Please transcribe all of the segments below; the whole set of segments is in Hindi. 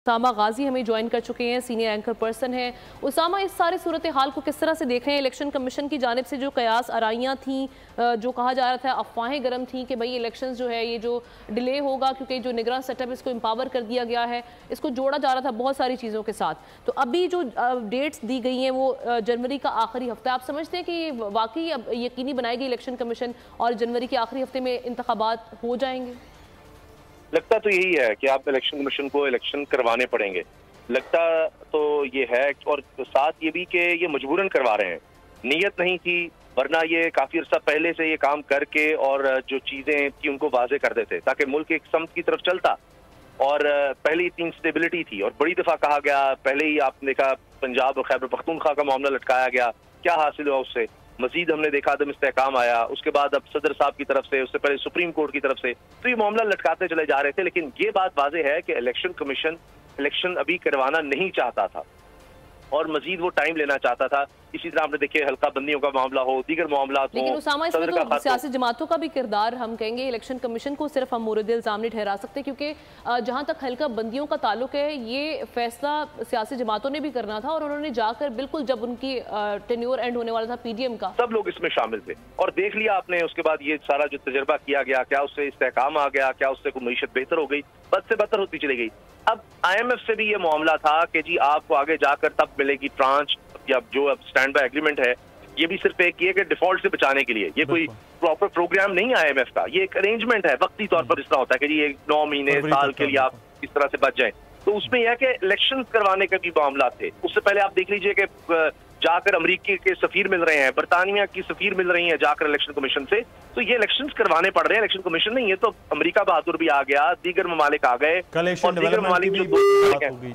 उसामा गाजी हमें ज्वाइन कर चुके हैं, सीनियर एंकर पर्सन हैं। उसामा, इस सारे सूरत हाल को किस तरह से देख रहे हैं? इलेक्शन कमीशन की जानिब से जो कयास आराइयाँ थी, जो कहा जा रहा था, अफवाहें गर्म थी कि भाई इलेक्शंस जो है ये जो डिले होगा क्योंकि जो निगरान सेटअप इसको एम्पावर कर दिया गया है, इसको जोड़ा जा रहा था बहुत सारी चीज़ों के साथ। तो अभी जो डेट्स दी गई हैं वो जनवरी का आखिरी हफ्ता। आप समझते हैं कि वाकई अब यकीनी बनाएगी इलेक्शन कमीशन और जनवरी के आखिरी हफ्ते में इंतखाबात हो जाएंगे? लगता तो यही है कि आप इलेक्शन कमीशन को इलेक्शन करवाने पड़ेंगे। लगता तो ये है, और साथ ये भी कि ये मजबूरन करवा रहे हैं, नीयत नहीं थी, वरना ये काफी अर्सा पहले से ये काम करके और जो चीजें थी उनको वाजे कर देते ताकि मुल्क एक समत की तरफ चलता। और पहले इतनी इंस्टेबिलिटी थी और बड़ी दफा कहा गया, पहले ही आपने देखा पंजाब और खैबर पख्तूनख्वा का मामला लटकाया गया, क्या हासिल हुआ उससे? मजीद हमने देखा अदम इस्तेहकाम आया, उसके बाद अब सदर साहब की तरफ से, उससे पहले सुप्रीम कोर्ट की तरफ से, तो ये मामला लटकाते चले जा रहे थे। लेकिन ये बात वाज़ेह है कि इलेक्शन कमीशन इलेक्शन अभी करवाना नहीं चाहता था और मजीद वो टाइम लेना चाहता था। इसी तरह आपने देखिए हल्का बंदियों का मामला हो, दीगर मामला हो, लेकिन उसामा इसमें तो सियासी जमातों का भी किरदार हम कहेंगे, इलेक्शन कमीशन को सिर्फ हम मोरद इल्जाम नहीं ठहरा सकते, क्योंकि जहां तक हल्का बंदियों का ताल्लुक है ये फैसला सियासी जमातों ने भी करना था और उन्होंने जाकर बिल्कुल जब उनकी टेन्योर एंड होने वाला था पीडीएम का, सब लोग इसमें शामिल थे और देख लिया आपने। उसके बाद ये सारा जो तजर्बा किया गया, क्या उससे इस्तेहकाम आ गया, क्या उससे कोई मईशत बेहतर हो गई? बद से बदतर होती चली गई। अब IMF से भी ये मामला था कि जी आपको आगे जाकर तब मिलेगी ट्रांच, या जो अब स्टैंड बाय एग्रीमेंट है, ये भी सिर्फ एक ये कि डिफॉल्ट से बचाने के लिए, ये कोई प्रॉपर प्रोग्राम नहीं है IMF का, ये एक अरेंजमेंट है। वक्ती तौर पर इस तरह होता है कि जी 9 महीने साल के लिए आप इस तरह से बच जाएं। तो उसमें यह कि इलेक्शन करवाने के भी मामला थे। उससे पहले आप देख लीजिए कि जाकर अमेरिकी के सफीर मिल रहे हैं, बरतानिया की सफीर मिल रही हैं जाकर इलेक्शन कमीशन से। तो ये इलेक्शंस करवाने पड़ रहे हैं, इलेक्शन कमीशन नहीं। ये तो अमेरिका बहादुर भी आ गया, दीगर ममालिक आ गए और दीगर ममालिक जो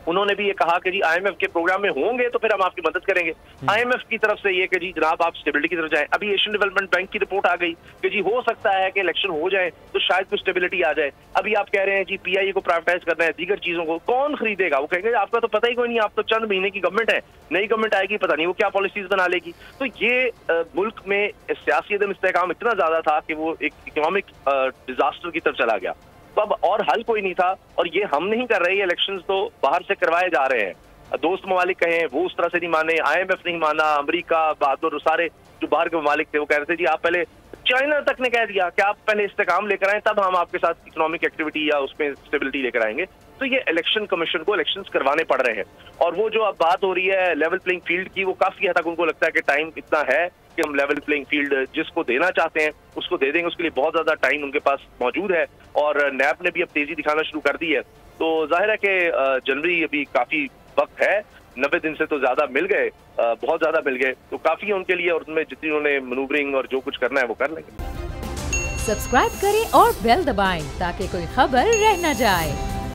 उन्होंने भी ये कहा कि जी IMF के प्रोग्राम में होंगे तो फिर हम आपकी मदद करेंगे। IMF की तरफ से ये कि जी जनाब आप स्टेबिलिटी की तरफ जाएं। अभी एशियन डेवलपमेंट बैंक की रिपोर्ट आ गई कि जी हो सकता है कि इलेक्शन हो जाए तो शायद कुछ स्टेबिलिटी आ जाए। अभी आप कह रहे हैं जी PIA को प्राइवेटाइज करना है, दीगर चीजों को कौन खरीदेगा? वो कहेंगे आपका तो पता ही कोई नहीं, आप तो चंद महीने की गवर्नमेंट है, नई गवर्नमेंट आएगी, पता नहीं वो क्या पॉलिसीज बना लेगी। तो ये मुल्क में सियासी अदम इस्तेहकाम इतना ज्यादा था कि वो एक इकोनॉमिक डिजास्टर की तरफ चला गया। तो अब और हल कोई नहीं था और ये हम नहीं कर रहे, इलेक्शंस तो बाहर से करवाए जा रहे हैं। दोस्त ममालिक कहें वो उस तरह से नहीं माने, IMF नहीं माना, अमेरिका बहादुर सारे जो बाहर के ममालिक थे वो कह रहे थे जी आप पहले, चाइना तक ने कह दिया कि आप पहले इस्तेकाम लेकर आए तब हम आपके साथ इकोनॉमिक एक्टिविटी या उसमें स्टेबिलिटी लेकर आएंगे। तो ये इलेक्शन कमीशन को इलेक्शंस करवाने पड़ रहे हैं। और वो जो अब बात हो रही है लेवल प्लेइंग फील्ड की, वो काफी हद तक उनको लगता है कि टाइम इतना है कि हम लेवल प्लेइंग फील्ड जिसको देना चाहते हैं उसको दे देंगे। उसके लिए बहुत ज्यादा टाइम उनके पास मौजूद है और नैब ने भी अब तेजी दिखाना शुरू कर दी है। तो जाहिर है कि जनवरी अभी काफी वक्त है, 90 दिन से तो ज्यादा मिल गए, बहुत ज्यादा मिल गए, तो काफी है उनके लिए और उनमें जितनी उन्होंने मनूवरिंग और जो कुछ करना है वो कर लेंगे। सब्सक्राइब करें और बेल दबाएं ताकि कोई खबर रह न जाए।